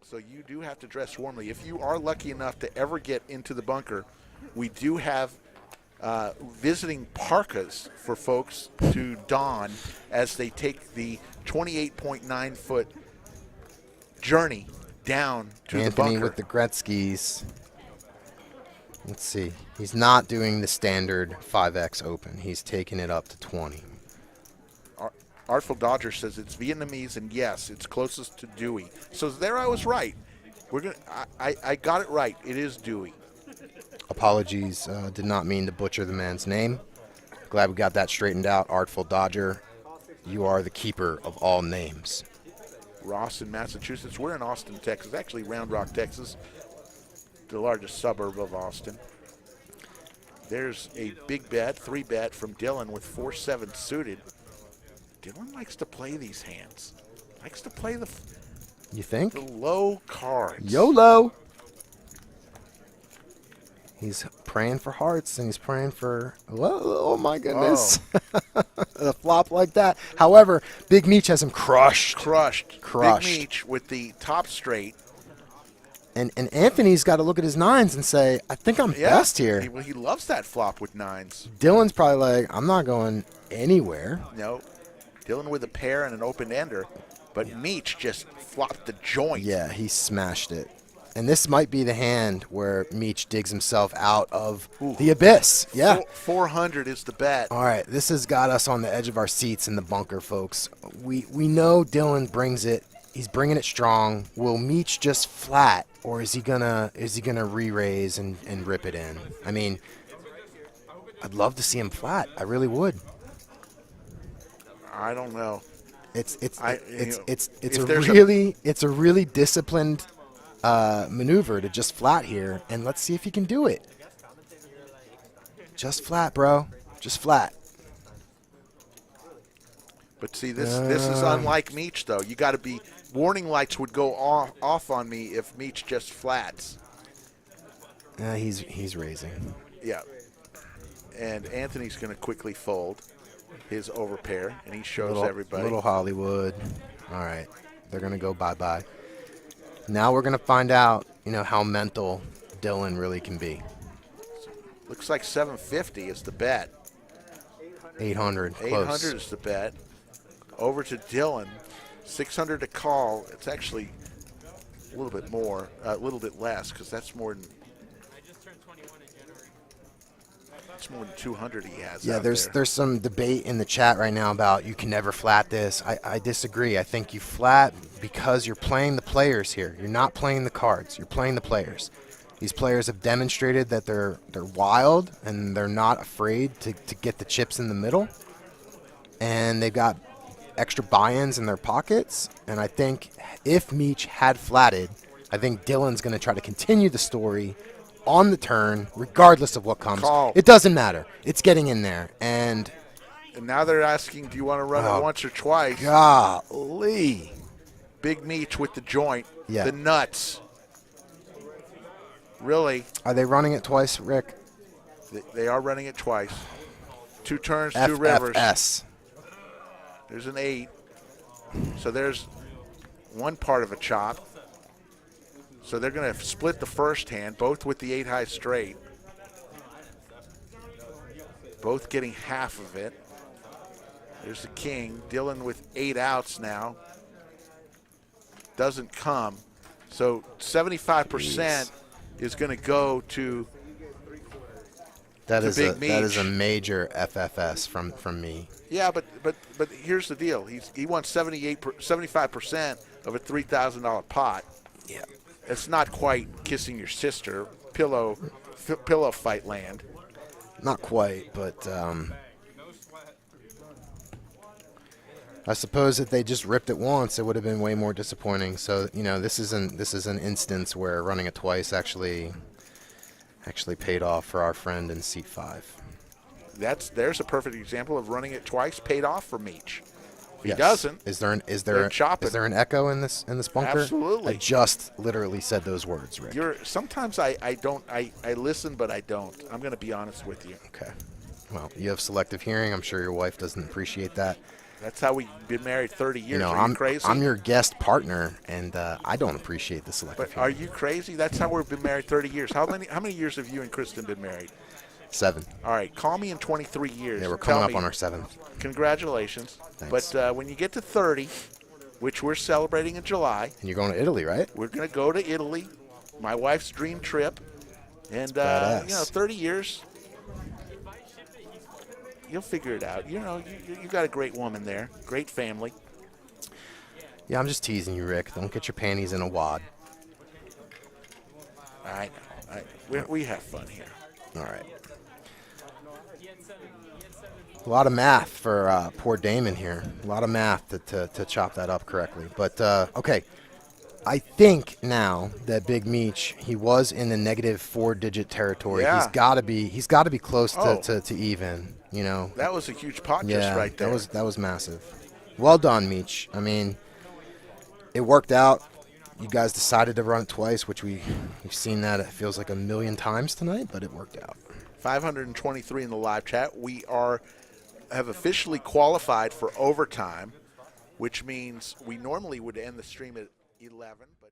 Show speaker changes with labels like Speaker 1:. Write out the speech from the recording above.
Speaker 1: So you do have to dress warmly. If you are lucky enough to ever get into the bunker, we do have visiting parkas for folks to don as they take the 28.9-foot journey down to the
Speaker 2: Anthony
Speaker 1: bunker.
Speaker 2: with the Gretzky's. Let's see. He's not doing the standard 5X open. He's taking it up to 20.
Speaker 1: Artful Dodger says it's Vietnamese, and yes, it's closest to Dewey. So there I was right. I got it right. It is Dewey.
Speaker 2: Apologies. Did not mean to butcher the man's name. Glad we got that straightened out. Artful Dodger, you are the keeper of all names.
Speaker 1: Ross in Massachusetts. We're in Austin, Texas. Actually, Round Rock, Texas, the largest suburb of Austin. There's a big bet, 3-bet from Dylan with 4-7 suited. Dylan likes to play these hands. Likes to play the
Speaker 2: You think?
Speaker 1: low cards.
Speaker 2: YOLO. He's praying for hearts, and he's praying for, oh my goodness. A flop like that. However, Big Meech has him crushed.
Speaker 1: Crushed.
Speaker 2: Crushed.
Speaker 1: Big Meech with the top straight.
Speaker 2: And Anthony's got to look at his nines and say, I think I'm best here.
Speaker 1: He loves that flop with nines.
Speaker 2: Dylan's probably like, I'm not going anywhere.
Speaker 1: No. Dylan with a pair and an open ender. But Meech just flopped the joint.
Speaker 2: Yeah, he smashed it. And this might be the hand where Meech digs himself out of the abyss. Yeah.
Speaker 1: 400 is the bet.
Speaker 2: All right, this has got us on the edge of our seats in the bunker, folks. We know Dylan brings it. He's bringing it strong. Will Meech just flat, or is he gonna re-raise and rip it in? I mean, I'd love to see him flat. I really would.
Speaker 1: I don't know.
Speaker 2: It's a really disciplined maneuver to just flat here, and let's see if he can do it. Just flat, bro. Just flat.
Speaker 1: But see, this is unlike Meech, though. You got to be warning lights would go off on me if Meech just flats.
Speaker 2: He's raising.
Speaker 1: Yeah. And Anthony's going to quickly fold his overpair, and he shows everybody.
Speaker 2: Little Hollywood. All right. They're going to go bye-bye. Now we're going to find out, how mental Dylan really can be.
Speaker 1: Looks like 750 is the bet.
Speaker 2: 800.
Speaker 1: 800 is the bet. Over to Dylan. 600 to call. It's actually a little bit more, a little bit less, because that's more than. It's more than 200 he has.
Speaker 2: Yeah, there's some debate in the chat right now about you can never flat this. I disagree. I think you flat because you're playing the players here. You're not playing the cards. You're playing the players. These players have demonstrated that they're wild and they're not afraid to get the chips in the middle. And they've got extra buy-ins in their pockets. And I think if Meech had flatted, I think Dylan's going to try to continue the story on the turn, regardless of what comes.
Speaker 1: Call.
Speaker 2: It doesn't matter. It's getting in there. And
Speaker 1: now they're asking, do you want to run it once or twice?
Speaker 2: Golly.
Speaker 1: Big Meech with the joint.
Speaker 2: Yeah.
Speaker 1: The nuts. Really.
Speaker 2: Are they running it twice, Rick?
Speaker 1: They are running it twice. 2 turns, 2 rivers.
Speaker 2: FFS.
Speaker 1: There's an 8. So there's one part of a chop. So they're going to split the first hand, both with the 8 high straight. Both getting half of it. There's the king. Dylan with 8 outs now. Doesn't come. So 75% is going to go to Big Meech.
Speaker 2: That is a major FFS from me.
Speaker 1: Yeah, but here's the deal. He won 75% of a $3,000 pot.
Speaker 2: Yeah.
Speaker 1: It's not quite kissing your sister, pillow fight land.
Speaker 2: Not quite, but I suppose if they just ripped it once, it would have been way more disappointing. So this is an instance where running it twice actually paid off for our friend in seat 5.
Speaker 1: There's a perfect example of running it twice paid off for Meech. If
Speaker 2: Yes.
Speaker 1: he doesn't,
Speaker 2: Is there an echo in this bunker?
Speaker 1: Absolutely.
Speaker 2: I just literally said those words, Rick.
Speaker 1: Sometimes I listen, but I don't. I'm going to be honest with you.
Speaker 2: Okay. Well, you have selective hearing. I'm sure your wife doesn't appreciate that.
Speaker 1: That's how we've been married 30 years.
Speaker 2: You know,
Speaker 1: Are you crazy?
Speaker 2: I'm your guest partner, and I don't appreciate the selective
Speaker 1: But
Speaker 2: hearing.
Speaker 1: are you crazy? That's how we've been married 30 years. How many years have you and Kristen been married?
Speaker 2: 7.
Speaker 1: All right, call me in 23 years.
Speaker 2: Yeah, we're
Speaker 1: and
Speaker 2: coming
Speaker 1: tell
Speaker 2: up
Speaker 1: me,
Speaker 2: on our 7th.
Speaker 1: Congratulations.
Speaker 2: Thanks.
Speaker 1: But when you get to 30, which we're celebrating in July,
Speaker 2: And you're going to Italy, right?
Speaker 1: we're going to go to Italy, my wife's dream trip. And,
Speaker 2: Badass.
Speaker 1: 30 years, you'll figure it out. You know, you got a great woman there, great family.
Speaker 2: Yeah, I'm just teasing you, Rick. Don't get your panties in a wad.
Speaker 1: I know. We have fun here.
Speaker 2: All right. A lot of math for poor Damon here. A lot of math to chop that up correctly. But, okay. I think now that Big Meech, he was in the negative 4-digit territory.
Speaker 1: Yeah.
Speaker 2: He's got to be close
Speaker 1: Oh.
Speaker 2: to even, you know.
Speaker 1: That was a huge pot
Speaker 2: Yeah,
Speaker 1: just right there.
Speaker 2: that was massive. Well done, Meech. I mean, it worked out. You guys decided to run it twice, which we've seen that, it feels like, a million times tonight, but it worked out.
Speaker 1: 523 in the live chat. We have officially qualified for overtime, which means we normally would end the stream at 11, but